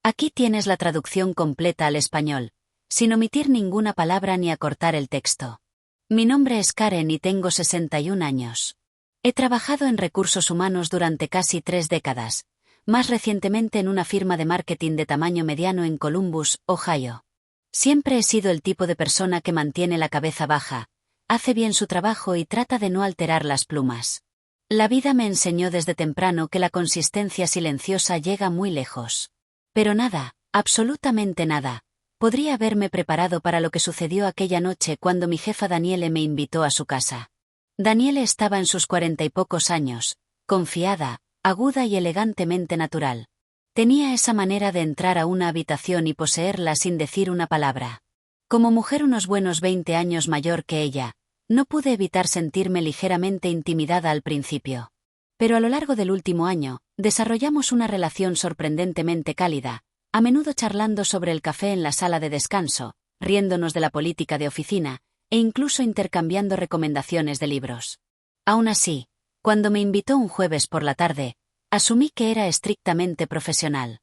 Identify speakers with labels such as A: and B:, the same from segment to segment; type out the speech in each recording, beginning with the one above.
A: Aquí tienes la traducción completa al español, sin omitir ninguna palabra ni acortar el texto. Mi nombre es Karen y tengo 61 años. He trabajado en recursos humanos durante casi 3 décadas, más recientemente en una firma de marketing de tamaño mediano en Columbus, Ohio. Siempre he sido el tipo de persona que mantiene la cabeza baja, hace bien su trabajo y trata de no alterar las plumas. La vida me enseñó desde temprano que la consistencia silenciosa llega muy lejos. Pero nada, absolutamente nada, podría haberme preparado para lo que sucedió aquella noche cuando mi jefa Daniele me invitó a su casa. Daniele estaba en sus 40 y pocos años, confiada, aguda y elegantemente natural. Tenía esa manera de entrar a una habitación y poseerla sin decir una palabra. Como mujer unos buenos 20 años mayor que ella, no pude evitar sentirme ligeramente intimidada al principio. Pero a lo largo del último año, desarrollamos una relación sorprendentemente cálida, a menudo charlando sobre el café en la sala de descanso, riéndonos de la política de oficina, e incluso intercambiando recomendaciones de libros. Aún así, cuando me invitó un jueves por la tarde, asumí que era estrictamente profesional.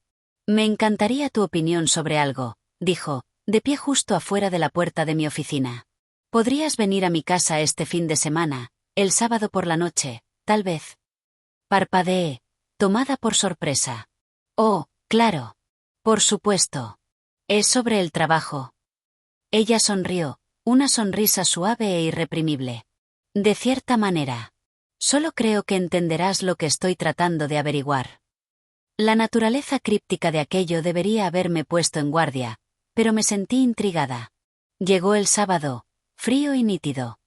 A: Me encantaría tu opinión sobre algo, dijo, de pie justo afuera de la puerta de mi oficina. ¿Podrías venir a mi casa este fin de semana, el sábado por la noche, tal vez? Parpadeé, tomada por sorpresa. Oh, claro. Por supuesto. Es sobre el trabajo. Ella sonrió, una sonrisa suave e irreprimible. De cierta manera. Solo creo que entenderás lo que estoy tratando de averiguar. La naturaleza críptica de aquello debería haberme puesto en guardia, pero me sentí intrigada. Llegó el sábado, frío y nítido.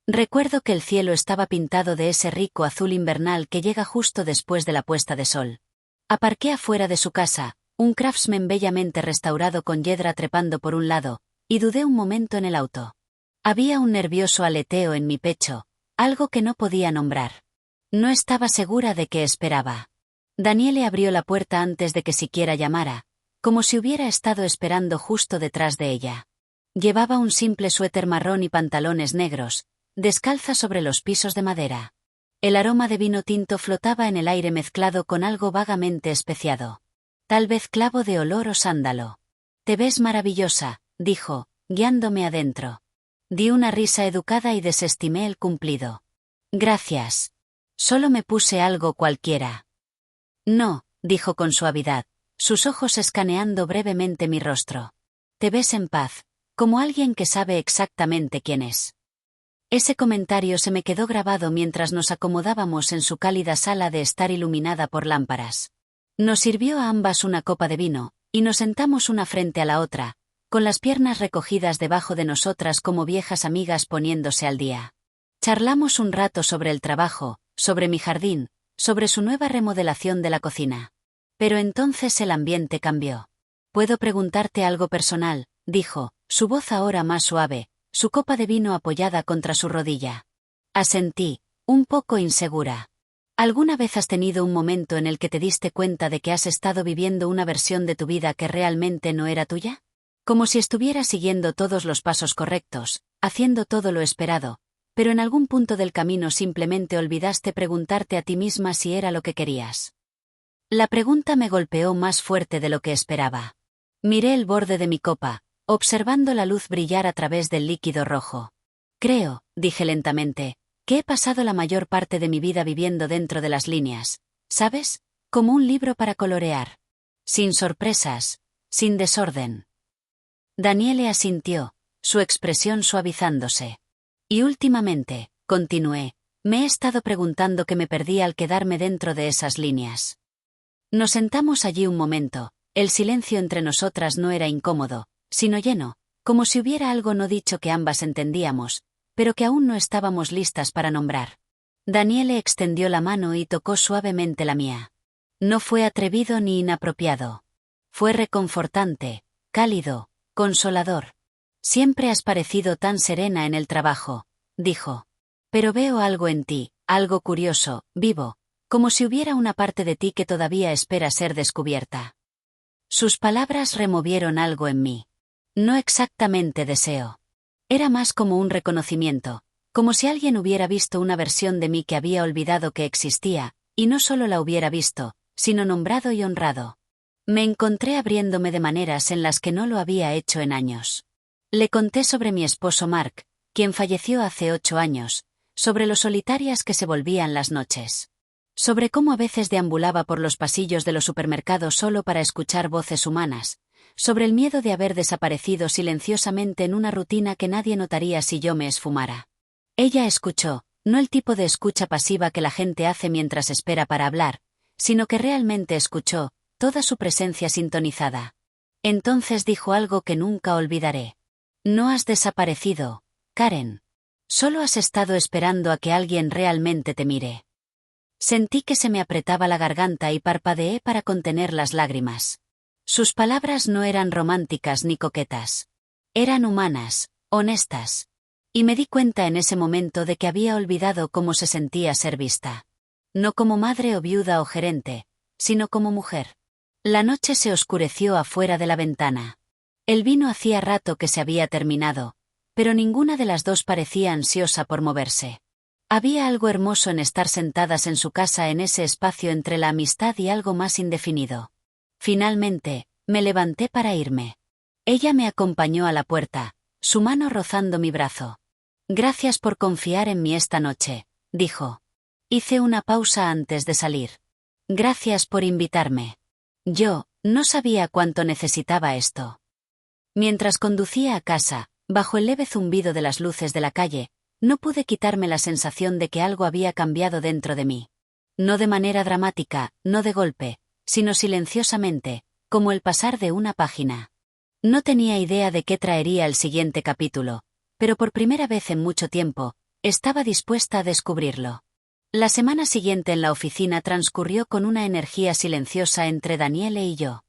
A: Recuerdo que el cielo estaba pintado de ese rico azul invernal que llega justo después de la puesta de sol. Aparqué afuera de su casa, un Craftsman bellamente restaurado con yedra trepando por un lado, y dudé un momento en el auto. Había un nervioso aleteo en mi pecho, algo que no podía nombrar. No estaba segura de qué esperaba. Daniele abrió la puerta antes de que siquiera llamara, como si hubiera estado esperando justo detrás de ella. Llevaba un simple suéter marrón y pantalones negros, descalza sobre los pisos de madera. El aroma de vino tinto flotaba en el aire mezclado con algo vagamente especiado. Tal vez clavo de olor o sándalo. Te ves maravillosa, dijo, guiándome adentro. Di una risa educada y desestimé el cumplido. Gracias. Solo me puse algo cualquiera. No, dijo con suavidad, sus ojos escaneando brevemente mi rostro. Te ves en paz, como alguien que sabe exactamente quién es. Ese comentario se me quedó grabado mientras nos acomodábamos en su cálida sala de estar iluminada por lámparas. Nos sirvió a ambas una copa de vino, y nos sentamos una frente a la otra, con las piernas recogidas debajo de nosotras como viejas amigas poniéndose al día. Charlamos un rato sobre el trabajo, sobre mi jardín, sobre su nueva remodelación de la cocina. Pero entonces el ambiente cambió. «¿Puedo preguntarte algo personal?», dijo, su voz ahora más suave, su copa de vino apoyada contra su rodilla. Asentí, un poco insegura. ¿Alguna vez has tenido un momento en el que te diste cuenta de que has estado viviendo una versión de tu vida que realmente no era tuya? Como si estuvieras siguiendo todos los pasos correctos, haciendo todo lo esperado, pero en algún punto del camino simplemente olvidaste preguntarte a ti misma si era lo que querías. La pregunta me golpeó más fuerte de lo que esperaba. Miré el borde de mi copa, observando la luz brillar a través del líquido rojo. Creo, dije lentamente, que he pasado la mayor parte de mi vida viviendo dentro de las líneas, ¿sabes? Como un libro para colorear. Sin sorpresas, sin desorden. Daniele asintió, su expresión suavizándose. Y últimamente, continué, me he estado preguntando qué me perdí al quedarme dentro de esas líneas. Nos sentamos allí un momento, el silencio entre nosotras no era incómodo, sino lleno, como si hubiera algo no dicho que ambas entendíamos, pero que aún no estábamos listas para nombrar. Daniele extendió la mano y tocó suavemente la mía. No fue atrevido ni inapropiado. Fue reconfortante, cálido, consolador. Siempre has parecido tan serena en el trabajo, dijo. Pero veo algo en ti, algo curioso, vivo, como si hubiera una parte de ti que todavía espera ser descubierta. Sus palabras removieron algo en mí. No exactamente deseo. Era más como un reconocimiento, como si alguien hubiera visto una versión de mí que había olvidado que existía, y no solo la hubiera visto, sino nombrado y honrado. Me encontré abriéndome de maneras en las que no lo había hecho en años. Le conté sobre mi esposo Mark, quien falleció hace 8 años, sobre lo solitarias que se volvían las noches. Sobre cómo a veces deambulaba por los pasillos de los supermercados solo para escuchar voces humanas, sobre el miedo de haber desaparecido silenciosamente en una rutina que nadie notaría si yo me esfumara. Ella escuchó, no el tipo de escucha pasiva que la gente hace mientras espera para hablar, sino que realmente escuchó, toda su presencia sintonizada. Entonces dijo algo que nunca olvidaré. No has desaparecido, Karen. Solo has estado esperando a que alguien realmente te mire. Sentí que se me apretaba la garganta y parpadeé para contener las lágrimas. Sus palabras no eran románticas ni coquetas. Eran humanas, honestas. Y me di cuenta en ese momento de que había olvidado cómo se sentía ser vista. No como madre o viuda o gerente, sino como mujer. La noche se oscureció afuera de la ventana. El vino hacía rato que se había terminado, pero ninguna de las dos parecía ansiosa por moverse. Había algo hermoso en estar sentadas en su casa en ese espacio entre la amistad y algo más indefinido. Finalmente, me levanté para irme. Ella me acompañó a la puerta, su mano rozando mi brazo. Gracias por confiar en mí esta noche, dijo. Hice una pausa antes de salir. Gracias por invitarme. Yo, no sabía cuánto necesitaba esto. Mientras conducía a casa, bajo el leve zumbido de las luces de la calle, no pude quitarme la sensación de que algo había cambiado dentro de mí. No de manera dramática, no de golpe, sino silenciosamente, como el pasar de una página. No tenía idea de qué traería el siguiente capítulo, pero por primera vez en mucho tiempo, estaba dispuesta a descubrirlo. La semana siguiente en la oficina transcurrió con una energía silenciosa entre Daniele y yo.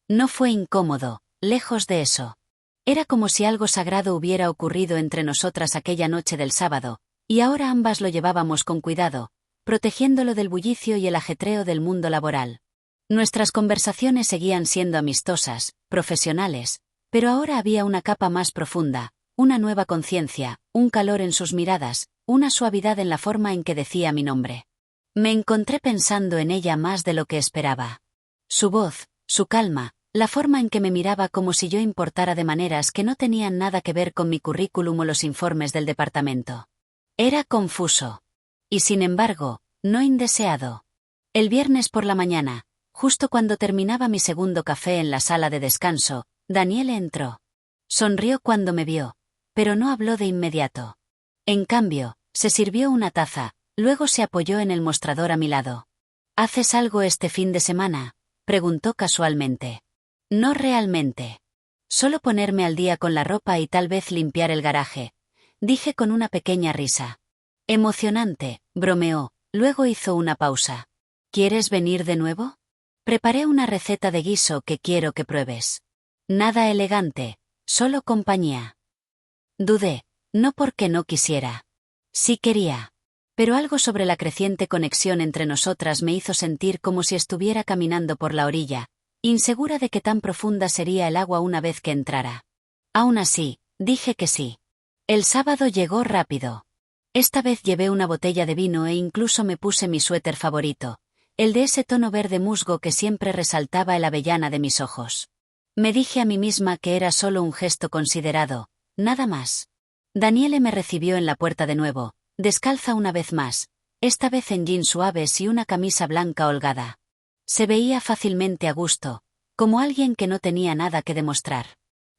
A: No fue incómodo, lejos de eso. Era como si algo sagrado hubiera ocurrido entre nosotras aquella noche del sábado, y ahora ambas lo llevábamos con cuidado, protegiéndolo del bullicio y el ajetreo del mundo laboral. Nuestras conversaciones seguían siendo amistosas, profesionales, pero ahora había una capa más profunda, una nueva conciencia, un calor en sus miradas, una suavidad en la forma en que decía mi nombre. Me encontré pensando en ella más de lo que esperaba. Su voz, su calma, la forma en que me miraba como si yo importara de maneras que no tenían nada que ver con mi currículum o los informes del departamento. Era confuso. Y sin embargo, no indeseado. El viernes por la mañana, justo cuando terminaba mi segundo café en la sala de descanso, Daniele entró. Sonrió cuando me vio, pero no habló de inmediato. En cambio, se sirvió una taza, luego se apoyó en el mostrador a mi lado. ¿Haces algo este fin de semana?, preguntó casualmente. No realmente. Solo ponerme al día con la ropa y tal vez limpiar el garaje, dije con una pequeña risa. Emocionante, bromeó, luego hizo una pausa. ¿Quieres venir de nuevo? Preparé una receta de guiso que quiero que pruebes. Nada elegante, solo compañía. Dudé, no porque no quisiera. Sí quería. Pero algo sobre la creciente conexión entre nosotras me hizo sentir como si estuviera caminando por la orilla, insegura de qué tan profunda sería el agua una vez que entrara. Aún así, dije que sí. El sábado llegó rápido. Esta vez llevé una botella de vino e incluso me puse mi suéter favorito, el de ese tono verde musgo que siempre resaltaba el avellana de mis ojos. Me dije a mí misma que era solo un gesto considerado, nada más. Daniele me recibió en la puerta de nuevo, descalza una vez más, esta vez en jeans suaves y una camisa blanca holgada. Se veía fácilmente a gusto, como alguien que no tenía nada que demostrar.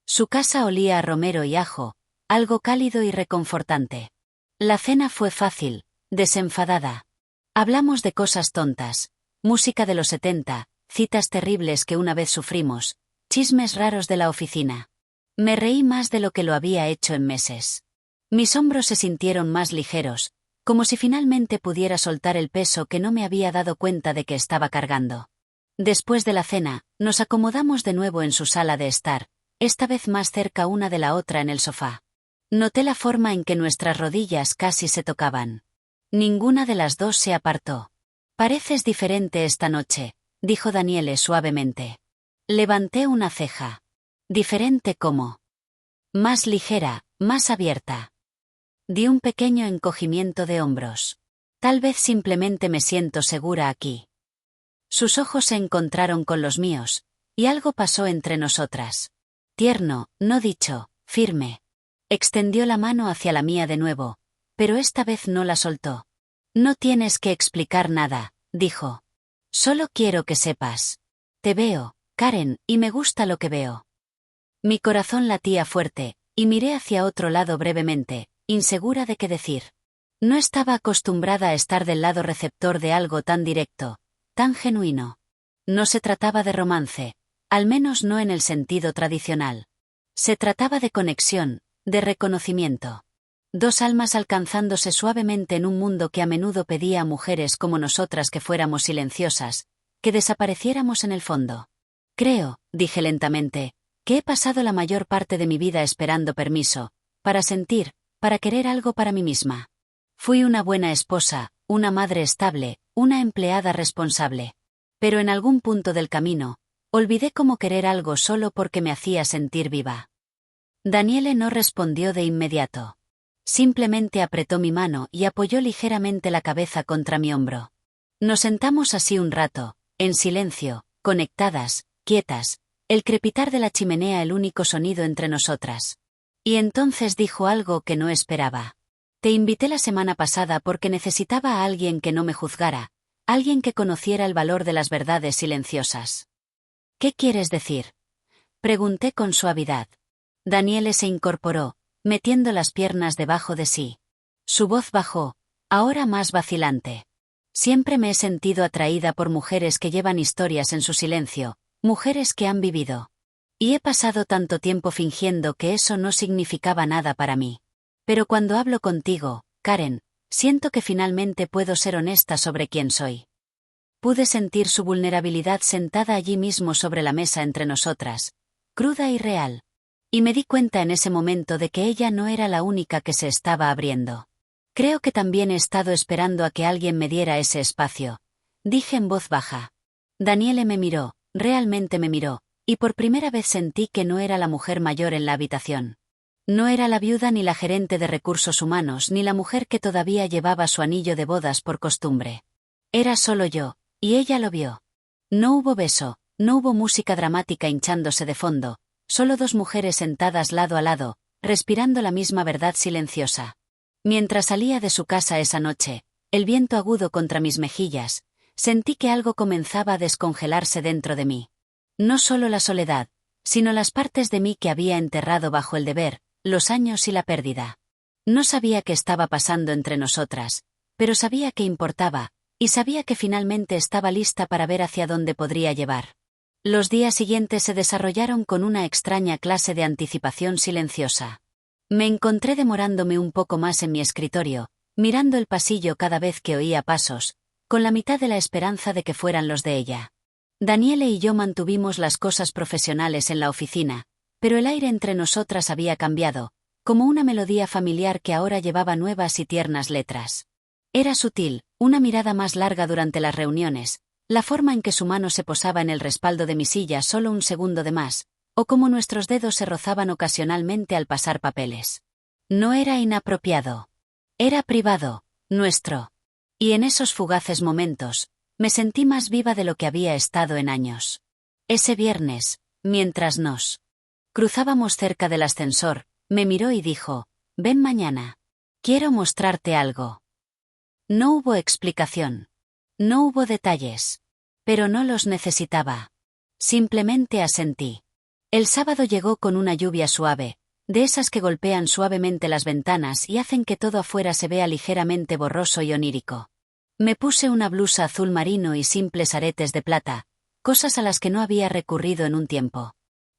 A: Su casa olía a romero y ajo, algo cálido y reconfortante. La cena fue fácil, desenfadada. Hablamos de cosas tontas, música de los 70, citas terribles que una vez sufrimos, chismes raros de la oficina. Me reí más de lo que lo había hecho en meses. Mis hombros se sintieron más ligeros, como si finalmente pudiera soltar el peso que no me había dado cuenta de que estaba cargando. Después de la cena, nos acomodamos de nuevo en su sala de estar, esta vez más cerca una de la otra en el sofá. Noté la forma en que nuestras rodillas casi se tocaban. Ninguna de las dos se apartó. Pareces diferente esta noche, dijo Daniele suavemente. Levanté una ceja. ¿Diferente cómo? Más ligera, más abierta. Di un pequeño encogimiento de hombros. Tal vez simplemente me siento segura aquí. Sus ojos se encontraron con los míos, Y algo pasó entre nosotras. Tierno, no dicho, firme. Extendió la mano hacia la mía de nuevo, pero esta vez no la soltó. No tienes que explicar nada, dijo. Solo quiero que sepas. Te veo, Karen, y me gusta lo que veo. Mi corazón latía fuerte, y miré hacia otro lado brevemente, insegura de qué decir. No estaba acostumbrada a estar del lado receptor de algo tan directo, tan genuino. No se trataba de romance, al menos no en el sentido tradicional. Se trataba de conexión, de reconocimiento. Dos almas alcanzándose suavemente en un mundo que a menudo pedía a mujeres como nosotras que fuéramos silenciosas, que desapareciéramos en el fondo. Creo, dije lentamente, que he pasado la mayor parte de mi vida esperando permiso, para sentir, para querer algo para mí misma. Fui una buena esposa, una madre estable, una empleada responsable. Pero en algún punto del camino, olvidé cómo querer algo solo porque me hacía sentir viva. Daniele no respondió de inmediato. Simplemente apretó mi mano y apoyó ligeramente la cabeza contra mi hombro. Nos sentamos así un rato, en silencio, conectadas, quietas, el crepitar de la chimenea el único sonido entre nosotras. Y entonces dijo algo que no esperaba. Te invité la semana pasada porque necesitaba a alguien que no me juzgara, alguien que conociera el valor de las verdades silenciosas. ¿Qué quieres decir? Pregunté con suavidad. Daniele se incorporó, metiendo las piernas debajo de sí. Su voz bajó, ahora más vacilante. Siempre me he sentido atraída por mujeres que llevan historias en su silencio, mujeres que han vivido. Y he pasado tanto tiempo fingiendo que eso no significaba nada para mí. Pero cuando hablo contigo, Karen, siento que finalmente puedo ser honesta sobre quién soy. Pude sentir su vulnerabilidad sentada allí mismo sobre la mesa entre nosotras, cruda y real. Y me di cuenta en ese momento de que ella no era la única que se estaba abriendo. Creo que también he estado esperando a que alguien me diera ese espacio, dije en voz baja. Daniele me miró, realmente me miró, y por primera vez sentí que no era la mujer mayor en la habitación. No era la viuda ni la gerente de recursos humanos ni la mujer que todavía llevaba su anillo de bodas por costumbre. Era solo yo, y ella lo vio. No hubo beso, no hubo música dramática hinchándose de fondo, solo dos mujeres sentadas lado a lado, respirando la misma verdad silenciosa. Mientras salía de su casa esa noche, el viento agudo contra mis mejillas, sentí que algo comenzaba a descongelarse dentro de mí. No solo la soledad, sino las partes de mí que había enterrado bajo el deber, los años y la pérdida. No sabía qué estaba pasando entre nosotras, pero sabía que importaba, y sabía que finalmente estaba lista para ver hacia dónde podría llevar. Los días siguientes se desarrollaron con una extraña clase de anticipación silenciosa. Me encontré demorándome un poco más en mi escritorio, mirando el pasillo cada vez que oía pasos, con la mitad de la esperanza de que fueran los de ella. Daniele y yo mantuvimos las cosas profesionales en la oficina, pero el aire entre nosotras había cambiado, como una melodía familiar que ahora llevaba nuevas y tiernas letras. Era sutil, una mirada más larga durante las reuniones, la forma en que su mano se posaba en el respaldo de mi silla solo un segundo de más, o cómo nuestros dedos se rozaban ocasionalmente al pasar papeles. No era inapropiado. Era privado, nuestro. Y en esos fugaces momentos, me sentí más viva de lo que había estado en años. Ese viernes, mientras nos cruzábamos cerca del ascensor, me miró y dijo, ven mañana. Quiero mostrarte algo. No hubo explicación. No hubo detalles. Pero no los necesitaba. Simplemente asentí. El sábado llegó con una lluvia suave, de esas que golpean suavemente las ventanas y hacen que todo afuera se vea ligeramente borroso y onírico. Me puse una blusa azul marino y simples aretes de plata, cosas a las que no había recurrido en un tiempo.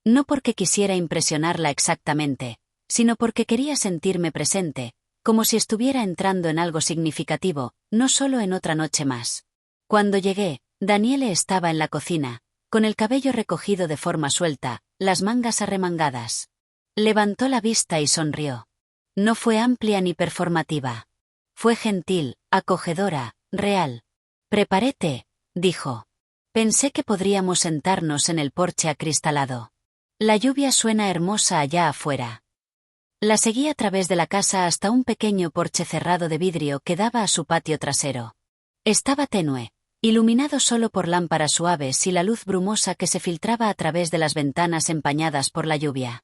A: No porque quisiera impresionarla exactamente, sino porque quería sentirme presente, como si estuviera entrando en algo significativo, no solo en otra noche más. Cuando llegué, Daniele estaba en la cocina, con el cabello recogido de forma suelta, las mangas arremangadas. Levantó la vista y sonrió. No fue amplia ni performativa. Fue gentil, acogedora, real. Preparé té, dijo. Pensé que podríamos sentarnos en el porche acristalado. La lluvia suena hermosa allá afuera. La seguí a través de la casa hasta un pequeño porche cerrado de vidrio que daba a su patio trasero. Estaba tenue, iluminado solo por lámparas suaves y la luz brumosa que se filtraba a través de las ventanas empañadas por la lluvia.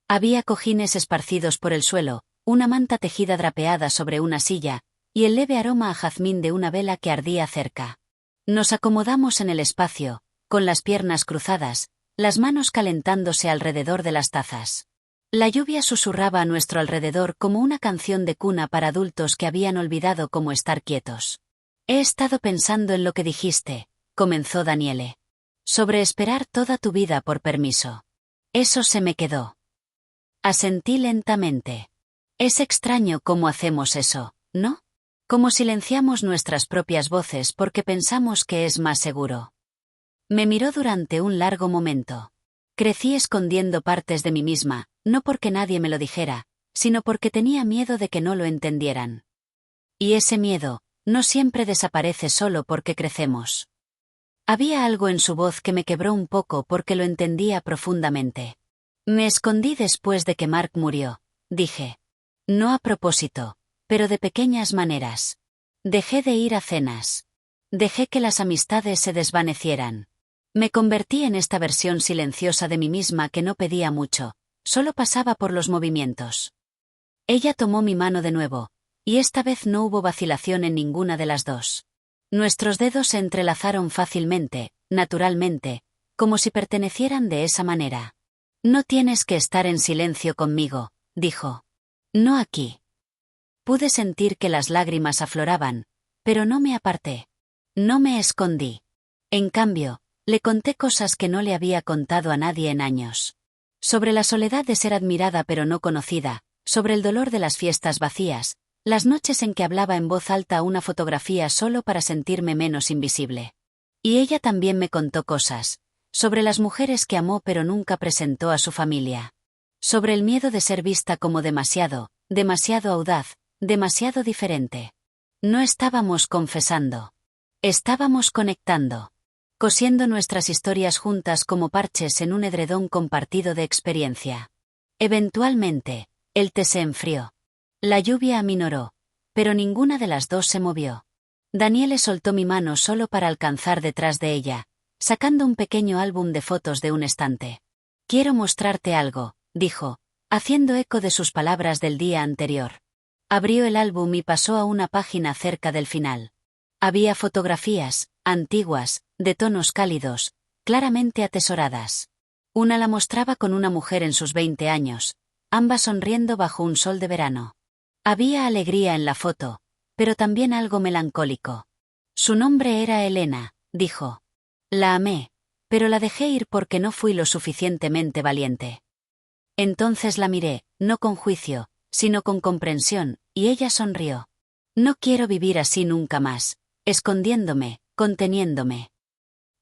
A: Había cojines esparcidos por el suelo, una manta tejida drapeada sobre una silla, y el leve aroma a jazmín de una vela que ardía cerca. Nos acomodamos en el espacio, con las piernas cruzadas, las manos calentándose alrededor de las tazas. La lluvia susurraba a nuestro alrededor como una canción de cuna para adultos que habían olvidado cómo estar quietos. He estado pensando en lo que dijiste, comenzó Daniele. Sobre esperar toda tu vida por permiso. Eso se me quedó. Asentí lentamente. Es extraño cómo hacemos eso, ¿no? Cómo silenciamos nuestras propias voces porque pensamos que es más seguro. Me miró durante un largo momento. Crecí escondiendo partes de mí misma, no porque nadie me lo dijera, sino porque tenía miedo de que no lo entendieran. Y ese miedo, no siempre desaparece solo porque crecemos. Había algo en su voz que me quebró un poco porque lo entendía profundamente. Me escondí después de que Mark murió, dije. No a propósito, pero de pequeñas maneras. Dejé de ir a cenas. Dejé que las amistades se desvanecieran. Me convertí en esta versión silenciosa de mí misma que no pedía mucho, solo pasaba por los movimientos. Ella tomó mi mano de nuevo, y esta vez no hubo vacilación en ninguna de las dos. Nuestros dedos se entrelazaron fácilmente, naturalmente, como si pertenecieran de esa manera. No tienes que estar en silencio conmigo, dijo. No aquí. Pude sentir que las lágrimas afloraban, pero no me aparté. No me escondí. En cambio, le conté cosas que no le había contado a nadie en años. Sobre la soledad de ser admirada pero no conocida, sobre el dolor de las fiestas vacías, las noches en que hablaba en voz alta una fotografía solo para sentirme menos invisible. Y ella también me contó cosas, sobre las mujeres que amó pero nunca presentó a su familia. Sobre el miedo de ser vista como demasiado audaz, demasiado diferente. No estábamos confesando. Estábamos conectando. Cosiendo nuestras historias juntas como parches en un edredón compartido de experiencia. Eventualmente, el té se enfrió. La lluvia aminoró, pero ninguna de las dos se movió. Daniele soltó mi mano solo para alcanzar detrás de ella, sacando un pequeño álbum de fotos de un estante. Quiero mostrarte algo, dijo, haciendo eco de sus palabras del día anterior. Abrió el álbum y pasó a una página cerca del final. Había fotografías, antiguas, de tonos cálidos, claramente atesoradas. Una la mostraba con una mujer en sus 20 años, ambas sonriendo bajo un sol de verano. Había alegría en la foto, pero también algo melancólico. Su nombre era Elena, dijo. La amé, pero la dejé ir porque no fui lo suficientemente valiente. Entonces la miré, no con juicio, sino con comprensión, y ella sonrió. No quiero vivir así nunca más, escondiéndome, conteniéndome.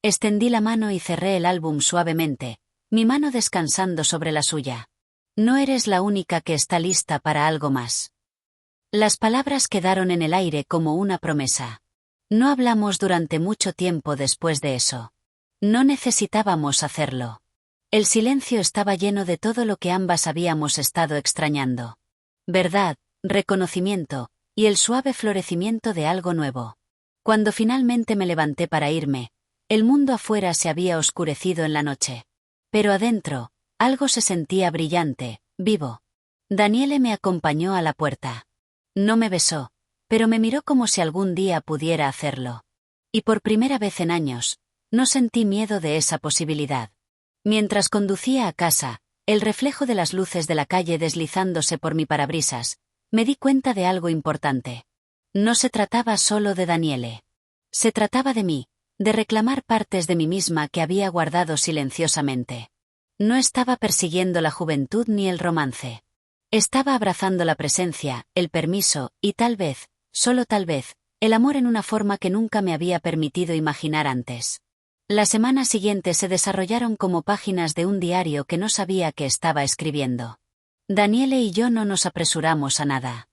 A: Extendí la mano y cerré el álbum suavemente, mi mano descansando sobre la suya. No eres la única que está lista para algo más. Las palabras quedaron en el aire como una promesa. No hablamos durante mucho tiempo después de eso. No necesitábamos hacerlo. El silencio estaba lleno de todo lo que ambas habíamos estado extrañando. Verdad, reconocimiento, y el suave florecimiento de algo nuevo. Cuando finalmente me levanté para irme, el mundo afuera se había oscurecido en la noche. Pero adentro, algo se sentía brillante, vivo. Daniele me acompañó a la puerta. No me besó, pero me miró como si algún día pudiera hacerlo. Y por primera vez en años, no sentí miedo de esa posibilidad. Mientras conducía a casa, el reflejo de las luces de la calle deslizándose por mi parabrisas, me di cuenta de algo importante. No se trataba solo de Daniele. Se trataba de mí, de reclamar partes de mí misma que había guardado silenciosamente. No estaba persiguiendo la juventud ni el romance. Estaba abrazando la presencia, el permiso, y tal vez, solo tal vez, el amor en una forma que nunca me había permitido imaginar antes. Las semanas siguientes se desarrollaron como páginas de un diario que no sabía que estaba escribiendo. Daniele y yo no nos apresuramos a nada.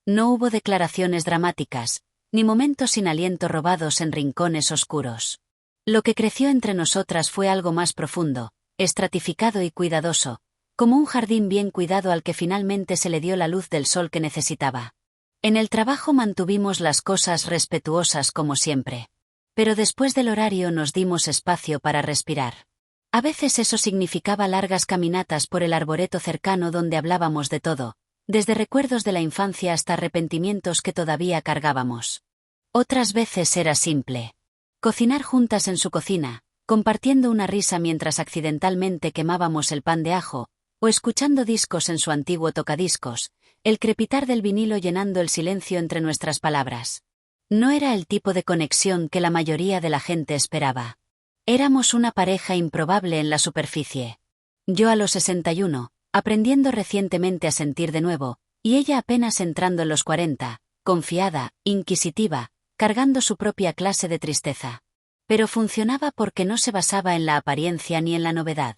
A: No hubo declaraciones dramáticas, ni momentos sin aliento robados en rincones oscuros. Lo que creció entre nosotras fue algo más profundo, estratificado y cuidadoso, como un jardín bien cuidado al que finalmente se le dio la luz del sol que necesitaba. En el trabajo mantuvimos las cosas respetuosas como siempre. Pero después del horario nos dimos espacio para respirar. A veces eso significaba largas caminatas por el arboreto cercano donde hablábamos de todo, desde recuerdos de la infancia hasta arrepentimientos que todavía cargábamos. Otras veces era simple. Cocinar juntas en su cocina, compartiendo una risa mientras accidentalmente quemábamos el pan de ajo, o escuchando discos en su antiguo tocadiscos, el crepitar del vinilo llenando el silencio entre nuestras palabras. No era el tipo de conexión que la mayoría de la gente esperaba. Éramos una pareja improbable en la superficie. Yo a los 61, aprendiendo recientemente a sentir de nuevo, y ella apenas entrando en los 40, confiada, inquisitiva, cargando su propia clase de tristeza. Pero funcionaba porque no se basaba en la apariencia ni en la novedad.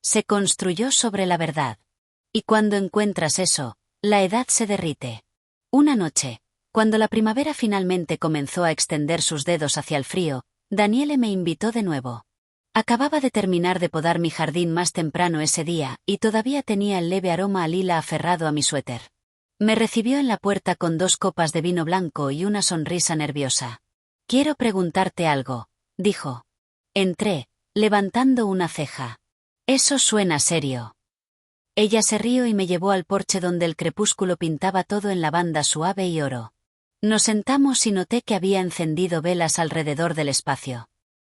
A: Se construyó sobre la verdad. Y cuando encuentras eso, la edad se derrite. Una noche, cuando la primavera finalmente comenzó a extender sus dedos hacia el frío, Daniele me invitó de nuevo. Acababa de terminar de podar mi jardín más temprano ese día y todavía tenía el leve aroma a lila aferrado a mi suéter. Me recibió en la puerta con 2 copas de vino blanco y una sonrisa nerviosa. «Quiero preguntarte algo», dijo. Entré, levantando una ceja. «Eso suena serio». Ella se rió y me llevó al porche donde el crepúsculo pintaba todo en lavanda suave y oro. Nos sentamos y noté que había encendido velas alrededor del espacio.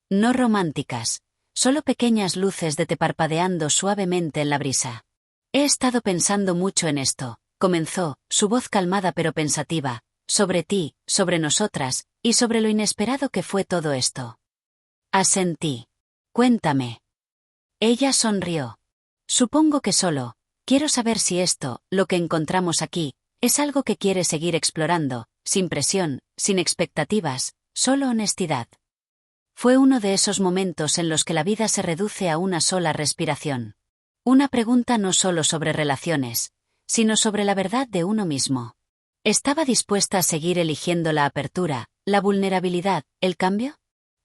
A: No románticas, solo pequeñas luces de té parpadeando suavemente en la brisa. «He estado pensando mucho en esto», comenzó, su voz calmada pero pensativa, «sobre ti, sobre nosotras, y sobre lo inesperado que fue todo esto». Asentí. «Cuéntame». Ella sonrió. «Supongo que solo, quiero saber si esto, lo que encontramos aquí, es algo que quieres seguir explorando, sin presión, sin expectativas, solo honestidad». Fue uno de esos momentos en los que la vida se reduce a una sola respiración. Una pregunta no solo sobre relaciones, sino sobre la verdad de uno mismo. ¿Estaba dispuesta a seguir eligiendo la apertura, la vulnerabilidad, el cambio?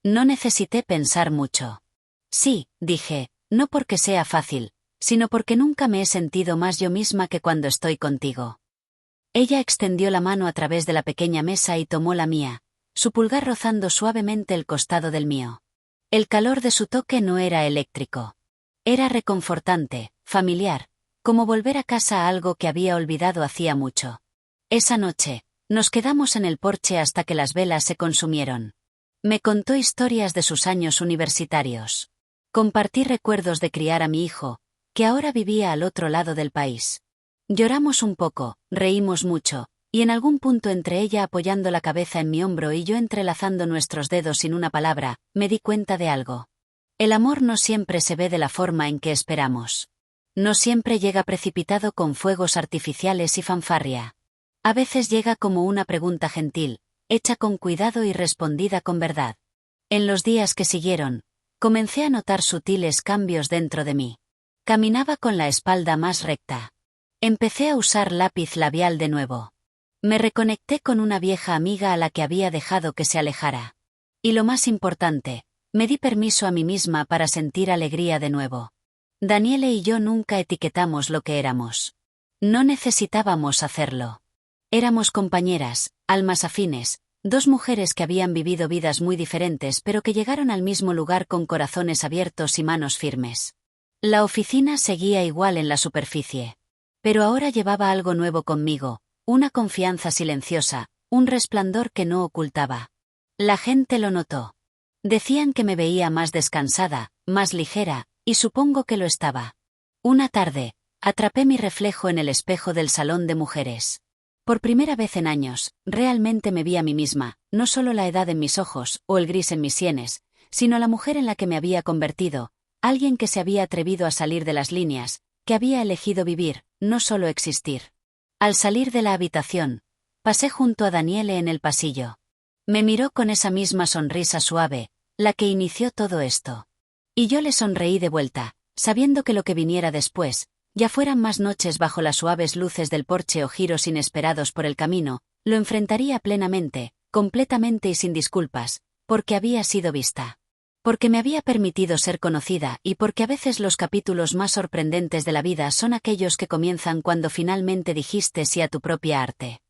A: No necesité pensar mucho. Sí, dije, no porque sea fácil, sino porque nunca me he sentido más yo misma que cuando estoy contigo. Ella extendió la mano a través de la pequeña mesa y tomó la mía, su pulgar rozando suavemente el costado del mío. El calor de su toque no era eléctrico. Era reconfortante, familiar, como volver a casa a algo que había olvidado hacía mucho. Esa noche, nos quedamos en el porche hasta que las velas se consumieron. Me contó historias de sus años universitarios. Compartí recuerdos de criar a mi hijo, que ahora vivía al otro lado del país. Lloramos un poco, reímos mucho, y en algún punto entre ella apoyando la cabeza en mi hombro y yo entrelazando nuestros dedos sin una palabra, me di cuenta de algo. El amor no siempre se ve de la forma en que esperamos. No siempre llega precipitado con fuegos artificiales y fanfarria. A veces llega como una pregunta gentil, hecha con cuidado y respondida con verdad. En los días que siguieron, comencé a notar sutiles cambios dentro de mí. Caminaba con la espalda más recta. Empecé a usar lápiz labial de nuevo. Me reconecté con una vieja amiga a la que había dejado que se alejara. Y lo más importante, me di permiso a mí misma para sentir alegría de nuevo. Daniele y yo nunca etiquetamos lo que éramos. No necesitábamos hacerlo. Éramos compañeras, almas afines, 2 mujeres que habían vivido vidas muy diferentes pero que llegaron al mismo lugar con corazones abiertos y manos firmes. La oficina seguía igual en la superficie. Pero ahora llevaba algo nuevo conmigo, una confianza silenciosa, un resplandor que no ocultaba. La gente lo notó. Decían que me veía más descansada, más ligera, y supongo que lo estaba. Una tarde, atrapé mi reflejo en el espejo del salón de mujeres. Por primera vez en años, realmente me vi a mí misma, no solo la edad en mis ojos, o el gris en mis sienes, sino la mujer en la que me había convertido, alguien que se había atrevido a salir de las líneas, que había elegido vivir, no solo existir. Al salir de la habitación, pasé junto a Daniele en el pasillo. Me miró con esa misma sonrisa suave, la que inició todo esto. Y yo le sonreí de vuelta, sabiendo que lo que viniera después, ya fueran más noches bajo las suaves luces del porche o giros inesperados por el camino, lo enfrentaría plenamente, completamente y sin disculpas, porque había sido vista. Porque me había permitido ser conocida y porque a veces los capítulos más sorprendentes de la vida son aquellos que comienzan cuando finalmente dijiste sí a tu propia arte.